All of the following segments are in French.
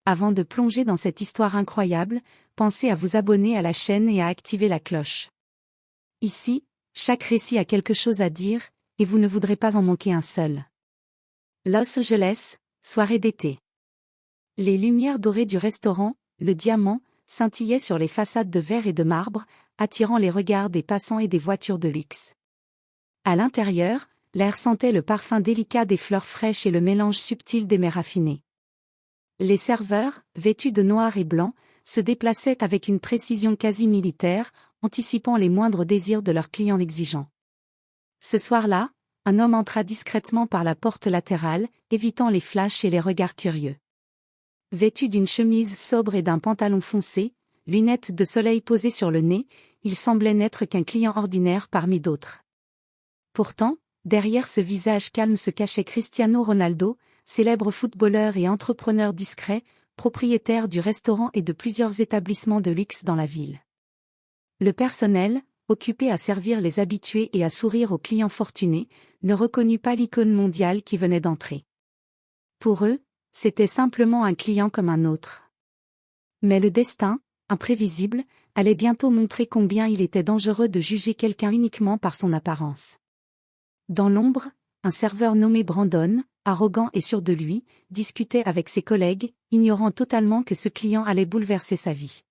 Avant de plonger dans cette histoire incroyable, pensez à vous abonner à la chaîne et à activer la cloche. Ici, chaque récit a quelque chose à dire, et vous ne voudrez pas en manquer un seul. Los Angeles, soirée d'été. Les lumières dorées du restaurant, le Diamant, scintillaient sur les façades de verre et de marbre, attirant les regards des passants et des voitures de luxe. À l'intérieur, l'air sentait le parfum délicat des fleurs fraîches et le mélange subtil des mets raffinés. Les serveurs, vêtus de noir et blanc, se déplaçaient avec une précision quasi militaire, anticipant les moindres désirs de leurs clients exigeants. Ce soir-là, un homme entra discrètement par la porte latérale, évitant les flashs et les regards curieux. Vêtu d'une chemise sobre et d'un pantalon foncé, lunettes de soleil posées sur le nez, il semblait n'être qu'un client ordinaire parmi d'autres. Pourtant, derrière ce visage calme se cachait Cristiano Ronaldo, célèbre footballeur et entrepreneur discret, propriétaire du restaurant et de plusieurs établissements de luxe dans la ville. Le personnel, occupé à servir les habitués et à sourire aux clients fortunés, ne reconnut pas l'icône mondiale qui venait d'entrer. Pour eux, c'était simplement un client comme un autre. Mais le destin, imprévisible, allait bientôt montrer combien il était dangereux de juger quelqu'un uniquement par son apparence. Dans l'ombre, un serveur nommé Brandon, arrogant et sûr de lui, discutait avec ses collègues, ignorant totalement que ce client allait bouleverser sa vie.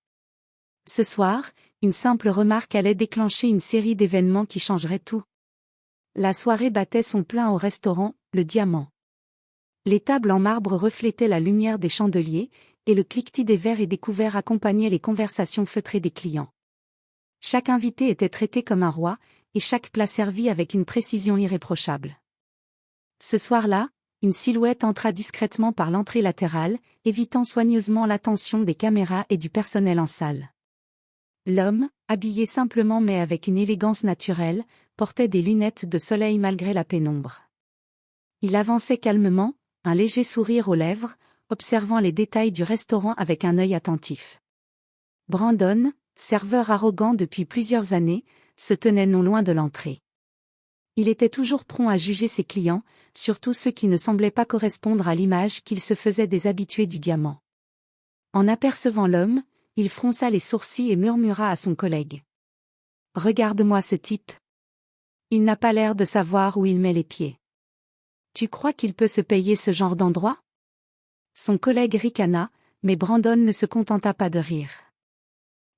Ce soir, une simple remarque allait déclencher une série d'événements qui changeraient tout. La soirée battait son plein au restaurant, le Diamant. Les tables en marbre reflétaient la lumière des chandeliers, et le cliquetis des verres et des couverts accompagnait les conversations feutrées des clients. Chaque invité était traité comme un roi, et chaque plat servi avec une précision irréprochable. Ce soir-là, une silhouette entra discrètement par l'entrée latérale, évitant soigneusement l'attention des caméras et du personnel en salle. L'homme, habillé simplement mais avec une élégance naturelle, portait des lunettes de soleil malgré la pénombre. Il avançait calmement, un léger sourire aux lèvres, observant les détails du restaurant avec un œil attentif. Brandon, serveur arrogant depuis plusieurs années, se tenait non loin de l'entrée. Il était toujours prompt à juger ses clients, surtout ceux qui ne semblaient pas correspondre à l'image qu'il se faisait des habitués du Diamant. En apercevant l'homme, il fronça les sourcils et murmura à son collègue. « Regarde-moi ce type. Il n'a pas l'air de savoir où il met les pieds. Tu crois qu'il peut se payer ce genre d'endroit ?» Son collègue ricana, mais Brandon ne se contenta pas de rire.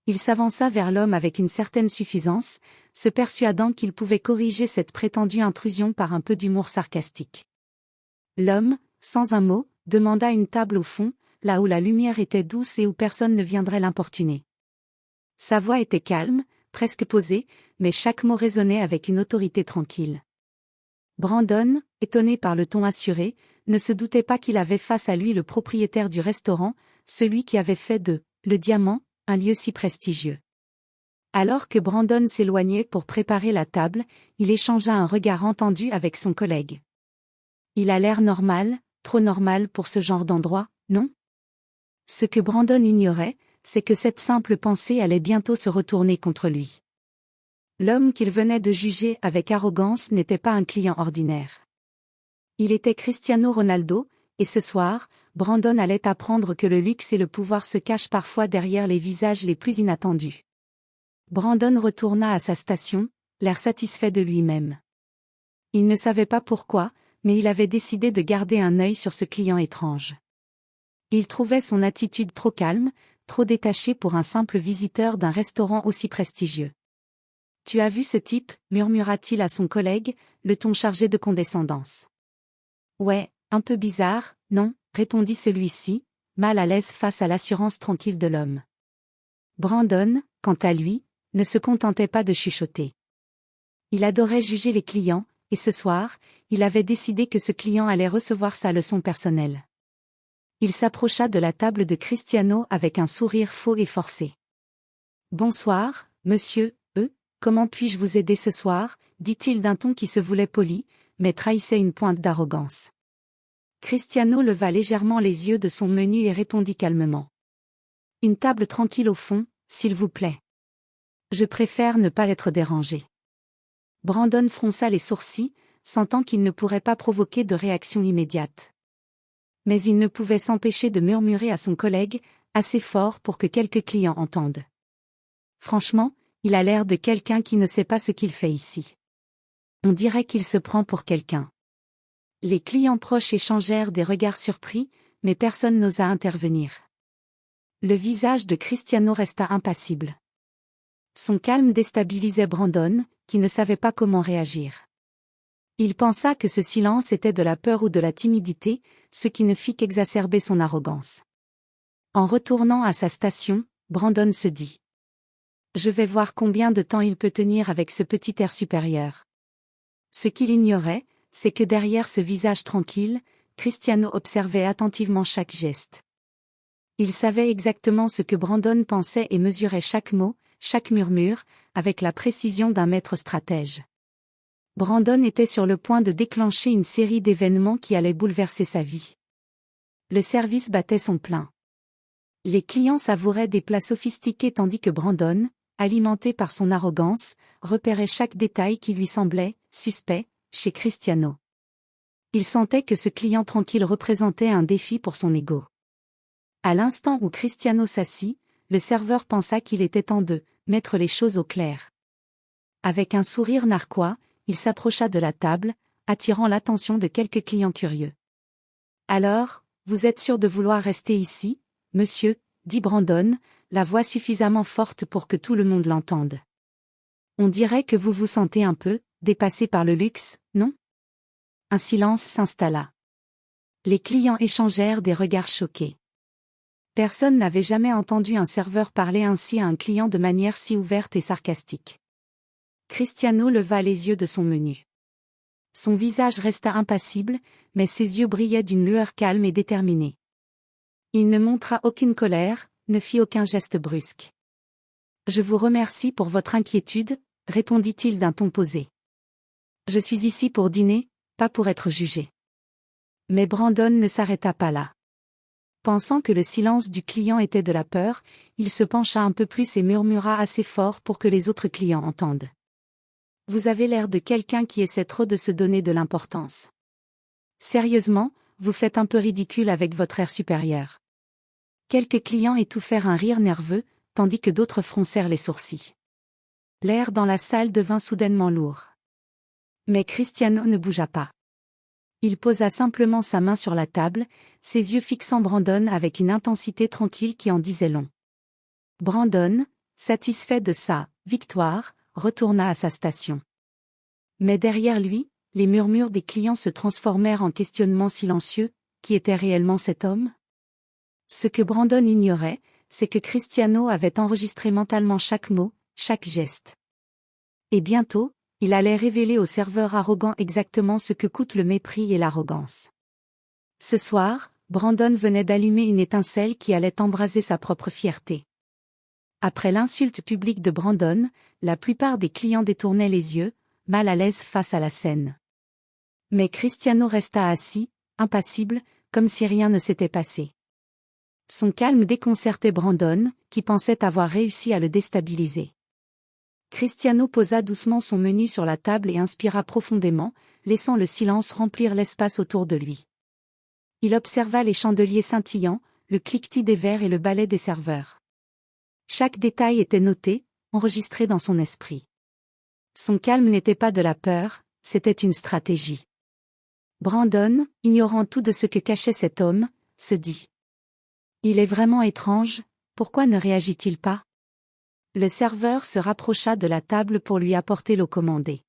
Il s'avança vers l'homme avec une certaine suffisance, se persuadant qu'il pouvait corriger cette prétendue intrusion par un peu d'humour sarcastique. L'homme, sans un mot, demanda une table au fond, là où la lumière était douce et où personne ne viendrait l'importuner. Sa voix était calme, presque posée, mais chaque mot résonnait avec une autorité tranquille. Brandon, étonné par le ton assuré, ne se doutait pas qu'il avait face à lui le propriétaire du restaurant, celui qui avait fait de « Le Diamant » un lieu si prestigieux. Alors que Brandon s'éloignait pour préparer la table, il échangea un regard entendu avec son collègue. Il a l'air normal, trop normal pour ce genre d'endroit, non ? Ce que Brandon ignorait, c'est que cette simple pensée allait bientôt se retourner contre lui. L'homme qu'il venait de juger avec arrogance n'était pas un client ordinaire. Il était Cristiano Ronaldo, et ce soir, Brandon allait apprendre que le luxe et le pouvoir se cachent parfois derrière les visages les plus inattendus. Brandon retourna à sa station, l'air satisfait de lui-même. Il ne savait pas pourquoi, mais il avait décidé de garder un œil sur ce client étrange. Il trouvait son attitude trop calme, trop détachée pour un simple visiteur d'un restaurant aussi prestigieux. « Tu as vu ce type » murmura-t-il à son collègue, le ton chargé de condescendance. « Ouais, un peu bizarre, non ?» répondit celui-ci, mal à l'aise face à l'assurance tranquille de l'homme. Brandon, quant à lui, ne se contentait pas de chuchoter. Il adorait juger les clients, et ce soir, il avait décidé que ce client allait recevoir sa leçon personnelle. Il s'approcha de la table de Cristiano avec un sourire faux et forcé. « Bonsoir, monsieur, comment puis-je vous aider ce soir ?» dit-il d'un ton qui se voulait poli, mais trahissait une pointe d'arrogance. Cristiano leva légèrement les yeux de son menu et répondit calmement. « Une table tranquille au fond, s'il vous plaît. Je préfère ne pas être dérangé. » Brandon fronça les sourcils, sentant qu'il ne pourrait pas provoquer de réaction immédiate. Mais il ne pouvait s'empêcher de murmurer à son collègue, assez fort pour que quelques clients entendent. Franchement, il a l'air de quelqu'un qui ne sait pas ce qu'il fait ici. On dirait qu'il se prend pour quelqu'un. Les clients proches échangèrent des regards surpris, mais personne n'osa intervenir. Le visage de Cristiano resta impassible. Son calme déstabilisait Brandon, qui ne savait pas comment réagir. Il pensa que ce silence était de la peur ou de la timidité, ce qui ne fit qu'exacerber son arrogance. En retournant à sa station, Brandon se dit: je vais voir combien de temps il peut tenir avec ce petit air supérieur. Ce qu'il ignorait, c'est que derrière ce visage tranquille, Cristiano observait attentivement chaque geste. Il savait exactement ce que Brandon pensait et mesurait chaque mot, chaque murmure, avec la précision d'un maître stratège. Brandon était sur le point de déclencher une série d'événements qui allaient bouleverser sa vie. Le service battait son plein. Les clients savouraient des plats sophistiqués tandis que Brandon, alimenté par son arrogance, repérait chaque détail qui lui semblait suspect chez Cristiano. Il sentait que ce client tranquille représentait un défi pour son ego. À l'instant où Cristiano s'assit, le serveur pensa qu'il était temps de mettre les choses au clair. Avec un sourire narquois, il s'approcha de la table, attirant l'attention de quelques clients curieux. « Alors, vous êtes sûr de vouloir rester ici, monsieur ?» dit Brandon, la voix suffisamment forte pour que tout le monde l'entende. « On dirait que vous vous sentez un peu dépassé par le luxe, non ?» Un silence s'installa. Les clients échangèrent des regards choqués. Personne n'avait jamais entendu un serveur parler ainsi à un client de manière si ouverte et sarcastique. Cristiano leva les yeux de son menu. Son visage resta impassible, mais ses yeux brillaient d'une lueur calme et déterminée. Il ne montra aucune colère, ne fit aucun geste brusque. « Je vous remercie pour votre inquiétude », répondit-il d'un ton posé. « Je suis ici pour dîner, pas pour être jugé. » Mais Brandon ne s'arrêta pas là. Pensant que le silence du client était de la peur, il se pencha un peu plus et murmura assez fort pour que les autres clients entendent. « Vous avez l'air de quelqu'un qui essaie trop de se donner de l'importance. Sérieusement, vous faites un peu ridicule avec votre air supérieur. » Quelques clients étouffèrent un rire nerveux, tandis que d'autres froncèrent les sourcils. L'air dans la salle devint soudainement lourd. Mais Cristiano ne bougea pas. Il posa simplement sa main sur la table, ses yeux fixant Brandon avec une intensité tranquille qui en disait long. Brandon, satisfait de sa victoire, retourna à sa station. Mais derrière lui, les murmures des clients se transformèrent en questionnements silencieux. Qui était réellement cet homme ? Ce que Brandon ignorait, c'est que Cristiano avait enregistré mentalement chaque mot, chaque geste. Et bientôt, il allait révéler au serveur arrogant exactement ce que coûte le mépris et l'arrogance. Ce soir, Brandon venait d'allumer une étincelle qui allait embraser sa propre fierté. Après l'insulte publique de Brandon, la plupart des clients détournaient les yeux, mal à l'aise face à la scène. Mais Cristiano resta assis, impassible, comme si rien ne s'était passé. Son calme déconcertait Brandon, qui pensait avoir réussi à le déstabiliser. Cristiano posa doucement son menu sur la table et inspira profondément, laissant le silence remplir l'espace autour de lui. Il observa les chandeliers scintillants, le cliquetis des verres et le balai des serveurs. Chaque détail était noté, enregistré dans son esprit. Son calme n'était pas de la peur, c'était une stratégie. Brandon, ignorant tout de ce que cachait cet homme, se dit: il est vraiment étrange, pourquoi ne réagit-il pas ? Le serveur se rapprocha de la table pour lui apporter l'eau commandée.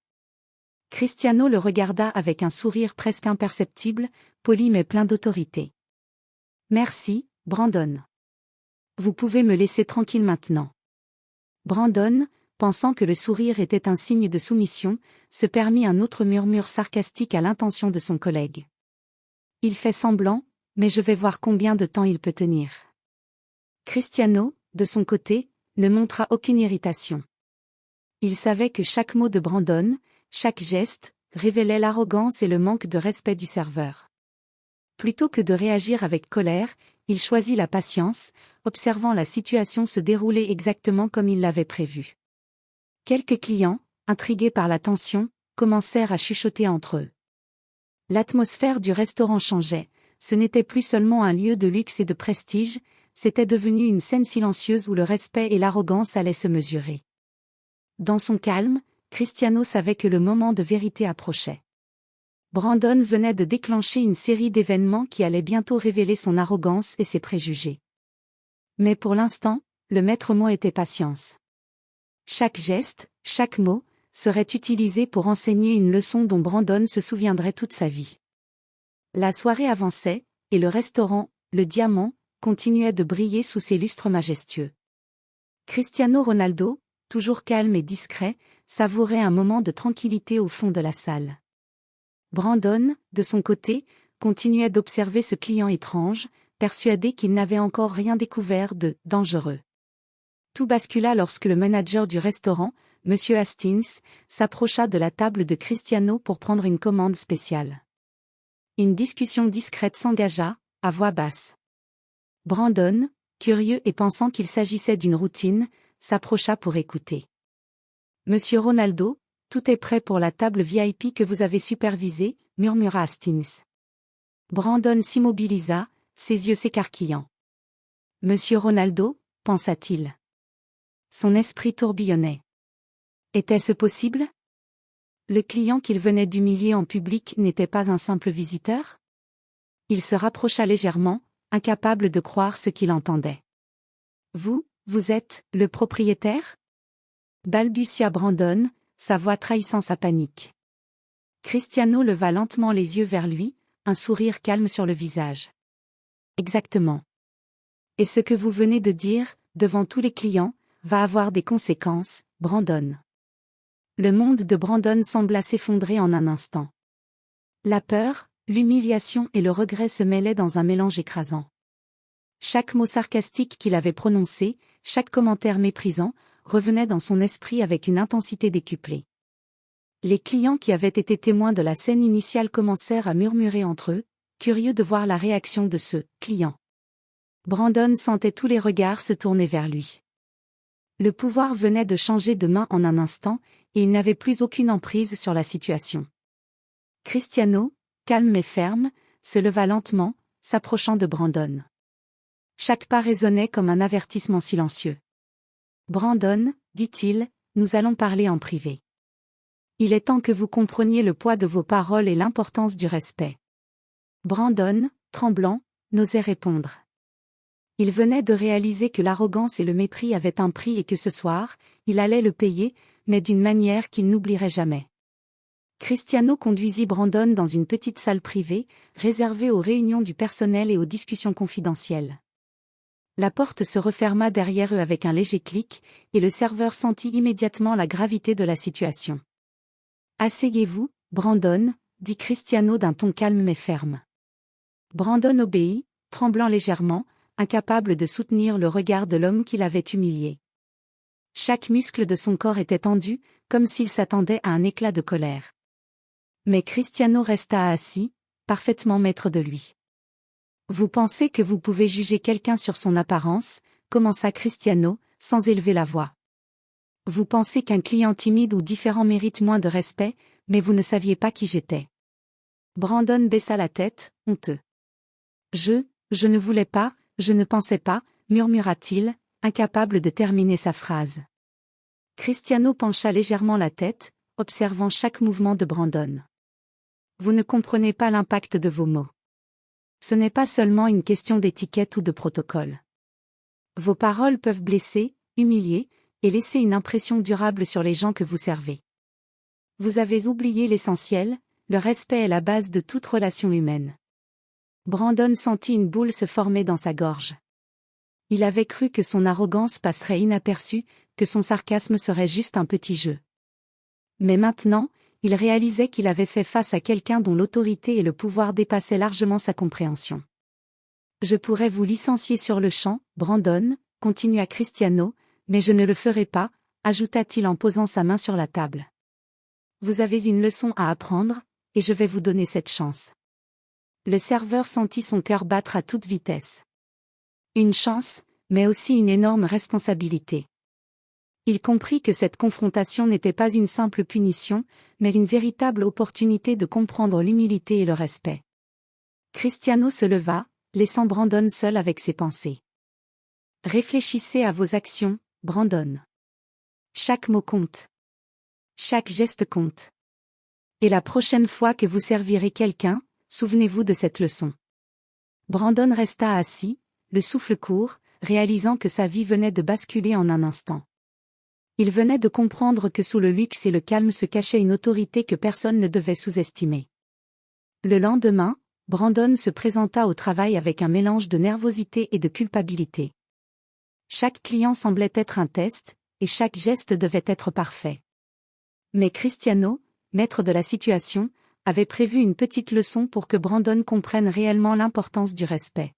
Cristiano le regarda avec un sourire presque imperceptible, poli mais plein d'autorité. « Merci, Brandon. Vous pouvez me laisser tranquille maintenant. » Brandon, pensant que le sourire était un signe de soumission, se permit un autre murmure sarcastique à l'intention de son collègue. « Il fait semblant, mais je vais voir combien de temps il peut tenir. » Cristiano, de son côté, ne montra aucune irritation. Il savait que chaque mot de Brandon, chaque geste, révélait l'arrogance et le manque de respect du serveur. Plutôt que de réagir avec colère, il choisit la patience, observant la situation se dérouler exactement comme il l'avait prévu. Quelques clients, intrigués par la tension, commencèrent à chuchoter entre eux. L'atmosphère du restaurant changeait, ce n'était plus seulement un lieu de luxe et de prestige, c'était devenu une scène silencieuse où le respect et l'arrogance allaient se mesurer. Dans son calme, Cristiano savait que le moment de vérité approchait. Brandon venait de déclencher une série d'événements qui allaient bientôt révéler son arrogance et ses préjugés. Mais pour l'instant, le maître mot était patience. Chaque geste, chaque mot, serait utilisé pour enseigner une leçon dont Brandon se souviendrait toute sa vie. La soirée avançait, et le restaurant, le Diamant, continuait de briller sous ses lustres majestueux. Cristiano Ronaldo, toujours calme et discret, savourait un moment de tranquillité au fond de la salle. Brandon, de son côté, continuait d'observer ce client étrange, persuadé qu'il n'avait encore rien découvert de « dangereux ». Tout bascula lorsque le manager du restaurant, M. Hastings, s'approcha de la table de Cristiano pour prendre une commande spéciale. Une discussion discrète s'engagea, à voix basse. Brandon, curieux et pensant qu'il s'agissait d'une routine, s'approcha pour écouter. « Monsieur Ronaldo, tout est prêt pour la table VIP que vous avez supervisée, » murmura Hastings. Brandon s'immobilisa, ses yeux s'écarquillant. « Monsieur Ronaldo » pensa-t-il. Son esprit tourbillonnait. Était-ce possible? Le client qu'il venait d'humilier en public n'était pas un simple visiteur? Il se rapprocha légèrement, incapable de croire ce qu'il entendait. « Vous êtes le propriétaire ?» balbutia Brandon, sa voix trahissant sa panique. Cristiano leva lentement les yeux vers lui, un sourire calme sur le visage. « Exactement. Et ce que vous venez de dire, devant tous les clients, va avoir des conséquences, Brandon. » Le monde de Brandon sembla s'effondrer en un instant. La peur, l'humiliation et le regret se mêlaient dans un mélange écrasant. Chaque mot sarcastique qu'il avait prononcé, chaque commentaire méprisant, revenait dans son esprit avec une intensité décuplée. Les clients qui avaient été témoins de la scène initiale commencèrent à murmurer entre eux, curieux de voir la réaction de ce client. Brandon sentait tous les regards se tourner vers lui. Le pouvoir venait de changer de main en un instant, et il n'avait plus aucune emprise sur la situation. Cristiano, calme et ferme, se leva lentement, s'approchant de Brandon. Chaque pas résonnait comme un avertissement silencieux. « Brandon, dit-il, nous allons parler en privé. Il est temps que vous compreniez le poids de vos paroles et l'importance du respect. » Brandon, tremblant, n'osait répondre. Il venait de réaliser que l'arrogance et le mépris avaient un prix et que ce soir, il allait le payer, mais d'une manière qu'il n'oublierait jamais. Cristiano conduisit Brandon dans une petite salle privée, réservée aux réunions du personnel et aux discussions confidentielles. La porte se referma derrière eux avec un léger clic, et le serveur sentit immédiatement la gravité de la situation. « Asseyez-vous, Brandon, » dit Cristiano d'un ton calme mais ferme. Brandon obéit, tremblant légèrement, incapable de soutenir le regard de l'homme qui l'avait humilié. Chaque muscle de son corps était tendu, comme s'il s'attendait à un éclat de colère. Mais Cristiano resta assis, parfaitement maître de lui. « Vous pensez que vous pouvez juger quelqu'un sur son apparence ?» commença Cristiano, sans élever la voix. « Vous pensez qu'un client timide ou différent mérite moins de respect, mais vous ne saviez pas qui j'étais. » Brandon baissa la tête, honteux. « Je ne voulais pas, je ne pensais pas, » murmura-t-il, incapable de terminer sa phrase. Cristiano pencha légèrement la tête, observant chaque mouvement de Brandon. « Vous ne comprenez pas l'impact de vos mots. Ce n'est pas seulement une question d'étiquette ou de protocole. Vos paroles peuvent blesser, humilier, et laisser une impression durable sur les gens que vous servez. Vous avez oublié l'essentiel, le respect est la base de toute relation humaine. » Brandon sentit une boule se former dans sa gorge. Il avait cru que son arrogance passerait inaperçue, que son sarcasme serait juste un petit jeu. Mais maintenant, il réalisait qu'il avait fait face à quelqu'un dont l'autorité et le pouvoir dépassaient largement sa compréhension. « Je pourrais vous licencier sur le champ, Brandon, » continua Cristiano, « mais je ne le ferai pas, » ajouta-t-il en posant sa main sur la table. « Vous avez une leçon à apprendre, et je vais vous donner cette chance. » Le serveur sentit son cœur battre à toute vitesse. Une chance, mais aussi une énorme responsabilité. Il comprit que cette confrontation n'était pas une simple punition, mais une véritable opportunité de comprendre l'humilité et le respect. Cristiano se leva, laissant Brandon seul avec ses pensées. Réfléchissez à vos actions, Brandon. Chaque mot compte. Chaque geste compte. Et la prochaine fois que vous servirez quelqu'un, souvenez-vous de cette leçon. Brandon resta assis, le souffle court, réalisant que sa vie venait de basculer en un instant. Il venait de comprendre que sous le luxe et le calme se cachait une autorité que personne ne devait sous-estimer. Le lendemain, Brandon se présenta au travail avec un mélange de nervosité et de culpabilité. Chaque client semblait être un test, et chaque geste devait être parfait. Mais Cristiano, maître de la situation, avait prévu une petite leçon pour que Brandon comprenne réellement l'importance du respect.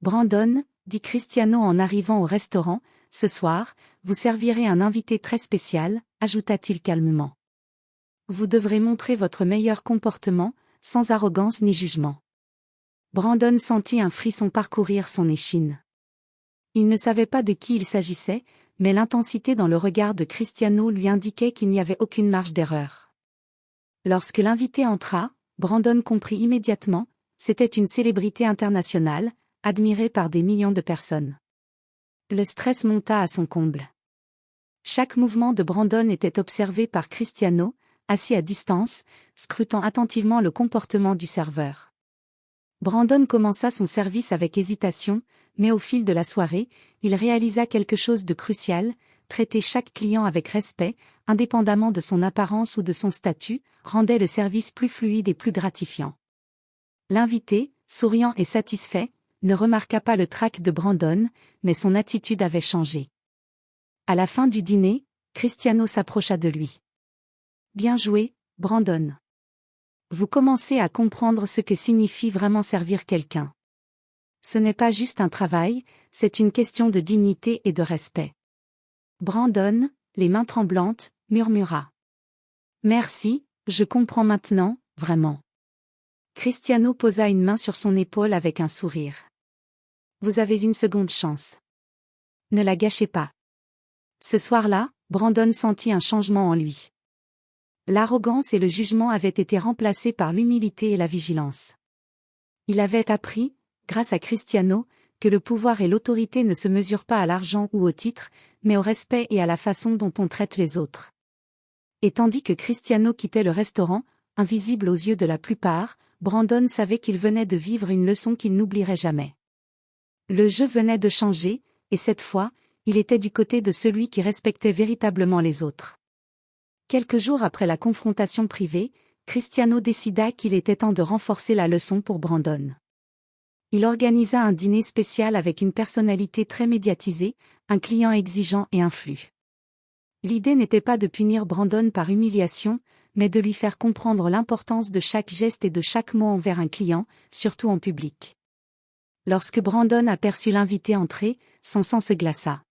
Brandon, dit Cristiano en arrivant au restaurant, ce soir, vous servirez un invité très spécial, ajouta-t-il calmement. Vous devrez montrer votre meilleur comportement, sans arrogance ni jugement. Brandon sentit un frisson parcourir son échine. Il ne savait pas de qui il s'agissait, mais l'intensité dans le regard de Cristiano lui indiquait qu'il n'y avait aucune marge d'erreur. Lorsque l'invité entra, Brandon comprit immédiatement, c'était une célébrité internationale, admirée par des millions de personnes. Le stress monta à son comble. Chaque mouvement de Brandon était observé par Cristiano, assis à distance, scrutant attentivement le comportement du serveur. Brandon commença son service avec hésitation, mais au fil de la soirée, il réalisa quelque chose de crucial: traiter chaque client avec respect, indépendamment de son apparence ou de son statut, rendait le service plus fluide et plus gratifiant. L'invité, souriant et satisfait, ne remarqua pas le trac de Brandon, mais son attitude avait changé. À la fin du dîner, Cristiano s'approcha de lui. « Bien joué, Brandon. Vous commencez à comprendre ce que signifie vraiment servir quelqu'un. Ce n'est pas juste un travail, c'est une question de dignité et de respect. » Brandon, les mains tremblantes, murmura. « Merci, je comprends maintenant, vraiment. » Cristiano posa une main sur son épaule avec un sourire. « Vous avez une seconde chance. Ne la gâchez pas. » Ce soir-là, Brandon sentit un changement en lui. L'arrogance et le jugement avaient été remplacés par l'humilité et la vigilance. Il avait appris, grâce à Cristiano, que le pouvoir et l'autorité ne se mesurent pas à l'argent ou au titre, mais au respect et à la façon dont on traite les autres. Et tandis que Cristiano quittait le restaurant, invisible aux yeux de la plupart, Brandon savait qu'il venait de vivre une leçon qu'il n'oublierait jamais. Le jeu venait de changer, et cette fois, il était du côté de celui qui respectait véritablement les autres. Quelques jours après la confrontation privée, Cristiano décida qu'il était temps de renforcer la leçon pour Brandon. Il organisa un dîner spécial avec une personnalité très médiatisée, un client exigeant et influent. L'idée n'était pas de punir Brandon par humiliation, mais de lui faire comprendre l'importance de chaque geste et de chaque mot envers un client, surtout en public. Lorsque Brandon aperçut l'invité entrer, son sang se glaça.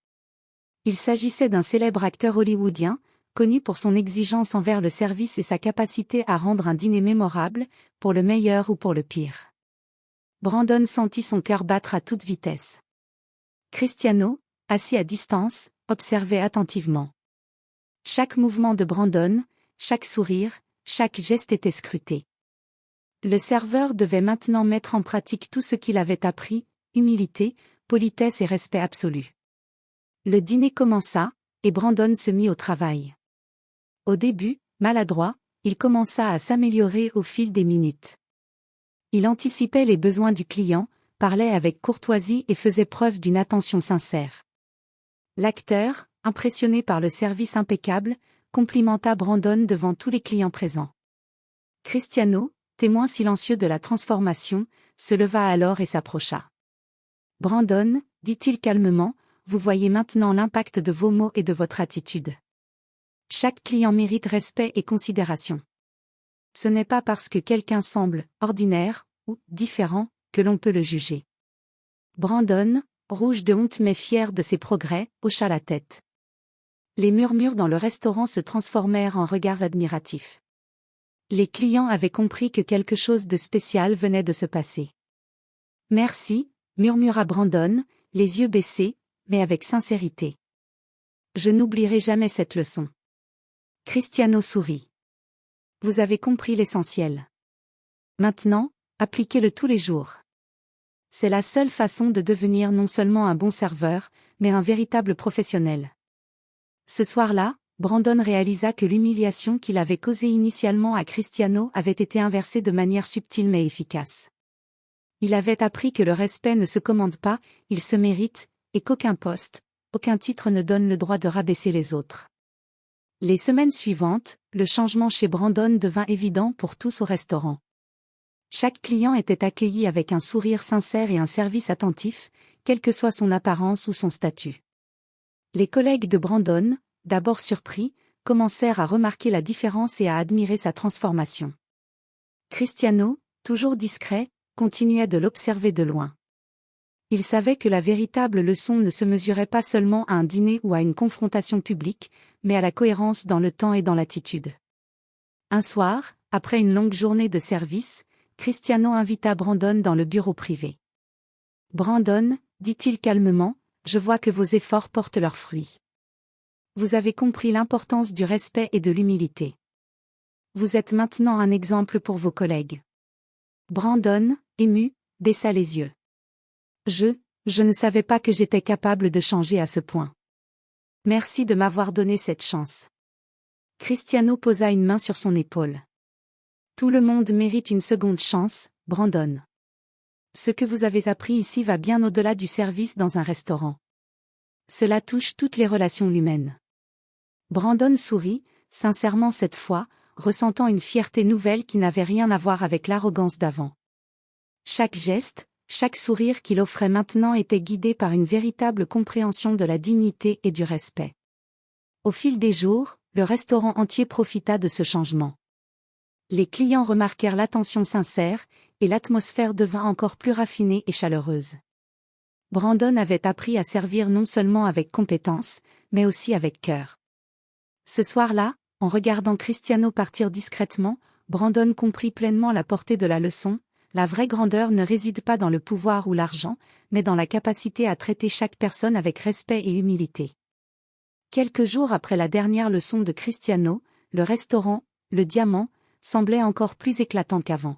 Il s'agissait d'un célèbre acteur hollywoodien, connu pour son exigence envers le service et sa capacité à rendre un dîner mémorable, pour le meilleur ou pour le pire. Brandon sentit son cœur battre à toute vitesse. Cristiano, assis à distance, observait attentivement. Chaque mouvement de Brandon, chaque sourire, chaque geste était scruté. Le serveur devait maintenant mettre en pratique tout ce qu'il avait appris: humilité, politesse et respect absolu. Le dîner commença, et Brandon se mit au travail. Au début, maladroit, il commença à s'améliorer au fil des minutes. Il anticipait les besoins du client, parlait avec courtoisie et faisait preuve d'une attention sincère. L'acteur, impressionné par le service impeccable, complimenta Brandon devant tous les clients présents. Cristiano, témoin silencieux de la transformation, se leva alors et s'approcha. « Brandon, dit-il calmement, vous voyez maintenant l'impact de vos mots et de votre attitude. Chaque client mérite respect et considération. Ce n'est pas parce que quelqu'un semble ordinaire ou différent que l'on peut le juger. » Brandon, rouge de honte mais fier de ses progrès, hocha la tête. Les murmures dans le restaurant se transformèrent en regards admiratifs. Les clients avaient compris que quelque chose de spécial venait de se passer. « Merci, » murmura Brandon, les yeux baissés, mais avec sincérité. « Je n'oublierai jamais cette leçon. » Cristiano sourit. « Vous avez compris l'essentiel. Maintenant, Appliquez-le tous les jours. C'est la seule façon de devenir non seulement un bon serveur, mais un véritable professionnel. Ce soir-là, Brandon réalisa que l'humiliation qu'il avait causée initialement à Cristiano avait été inversée de manière subtile mais efficace. Il avait appris que le respect ne se commande pas, il se mérite, et qu'aucun poste, aucun titre ne donne le droit de rabaisser les autres. Les semaines suivantes, le changement chez Brandon devint évident pour tous au restaurant. Chaque client était accueilli avec un sourire sincère et un service attentif, quelle que soit son apparence ou son statut. Les collègues de Brandon, d'abord surpris, commencèrent à remarquer la différence et à admirer sa transformation. Cristiano, toujours discret, continuait de l'observer de loin. Il savait que la véritable leçon ne se mesurait pas seulement à un dîner ou à une confrontation publique, mais à la cohérence dans le temps et dans l'attitude. Un soir, après une longue journée de service, Cristiano invita Brandon dans le bureau privé. « Brandon, dit-il calmement, je vois que vos efforts portent leurs fruits. Vous avez compris l'importance du respect et de l'humilité. Vous êtes maintenant un exemple pour vos collègues. » Brandon, ému, baissa les yeux. Je ne savais pas que j'étais capable de changer à ce point. Merci de m'avoir donné cette chance. » Cristiano posa une main sur son épaule. Tout le monde mérite une seconde chance, Brandon. Ce que vous avez appris ici va bien au-delà du service dans un restaurant. Cela touche toutes les relations humaines. Brandon sourit, sincèrement cette fois, ressentant une fierté nouvelle qui n'avait rien à voir avec l'arrogance d'avant. Chaque geste, chaque sourire qu'il offrait maintenant était guidé par une véritable compréhension de la dignité et du respect. Au fil des jours, le restaurant entier profita de ce changement. Les clients remarquèrent l'attention sincère, et l'atmosphère devint encore plus raffinée et chaleureuse. Brandon avait appris à servir non seulement avec compétence, mais aussi avec cœur. Ce soir-là, en regardant Cristiano partir discrètement, Brandon comprit pleinement la portée de la leçon. La vraie grandeur ne réside pas dans le pouvoir ou l'argent, mais dans la capacité à traiter chaque personne avec respect et humilité. Quelques jours après la dernière leçon de Cristiano, le restaurant, le Diamant, semblait encore plus éclatant qu'avant.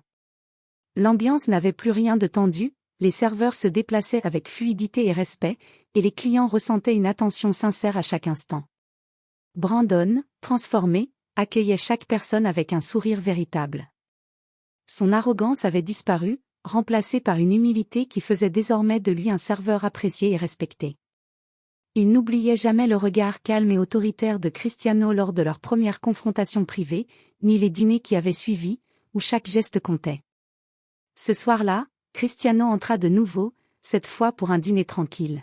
L'ambiance n'avait plus rien de tendu, les serveurs se déplaçaient avec fluidité et respect, et les clients ressentaient une attention sincère à chaque instant. Brandon, transformé, accueillait chaque personne avec un sourire véritable. Son arrogance avait disparu, remplacée par une humilité qui faisait désormais de lui un serveur apprécié et respecté. Il n'oubliait jamais le regard calme et autoritaire de Cristiano lors de leur première confrontation privée, ni les dîners qui avaient suivi, où chaque geste comptait. Ce soir-là, Cristiano entra de nouveau, cette fois pour un dîner tranquille.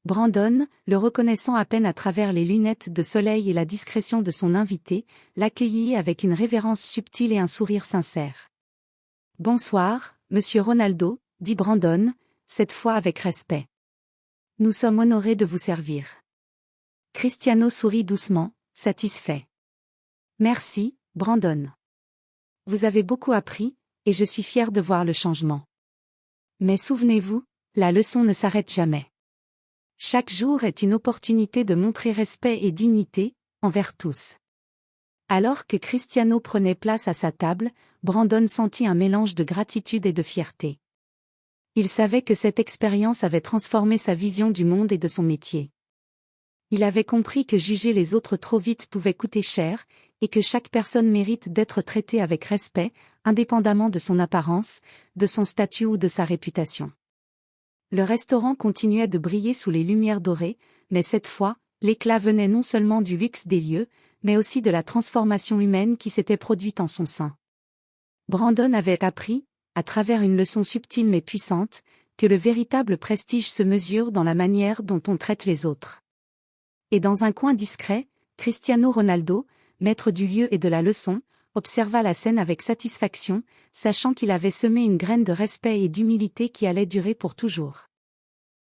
Brandon, le reconnaissant à peine à travers les lunettes de soleil et la discrétion de son invité, l'accueillit avec une révérence subtile et un sourire sincère. « Bonsoir, monsieur Ronaldo, » dit Brandon, cette fois avec respect. « Nous sommes honorés de vous servir. » Cristiano sourit doucement, satisfait. « Merci, Brandon. Vous avez beaucoup appris, et je suis fier de voir le changement. Mais souvenez-vous, la leçon ne s'arrête jamais. Chaque jour est une opportunité de montrer respect et dignité, envers tous. » Alors que Cristiano prenait place à sa table, Brandon sentit un mélange de gratitude et de fierté. Il savait que cette expérience avait transformé sa vision du monde et de son métier. Il avait compris que juger les autres trop vite pouvait coûter cher, et que chaque personne mérite d'être traitée avec respect, indépendamment de son apparence, de son statut ou de sa réputation. Le restaurant continuait de briller sous les lumières dorées, mais cette fois, l'éclat venait non seulement du luxe des lieux, mais aussi de la transformation humaine qui s'était produite en son sein. Brandon avait appris, à travers une leçon subtile mais puissante, que le véritable prestige se mesure dans la manière dont on traite les autres. Et dans un coin discret, Cristiano Ronaldo, maître du lieu et de la leçon, observa la scène avec satisfaction, sachant qu'il avait semé une graine de respect et d'humilité qui allait durer pour toujours.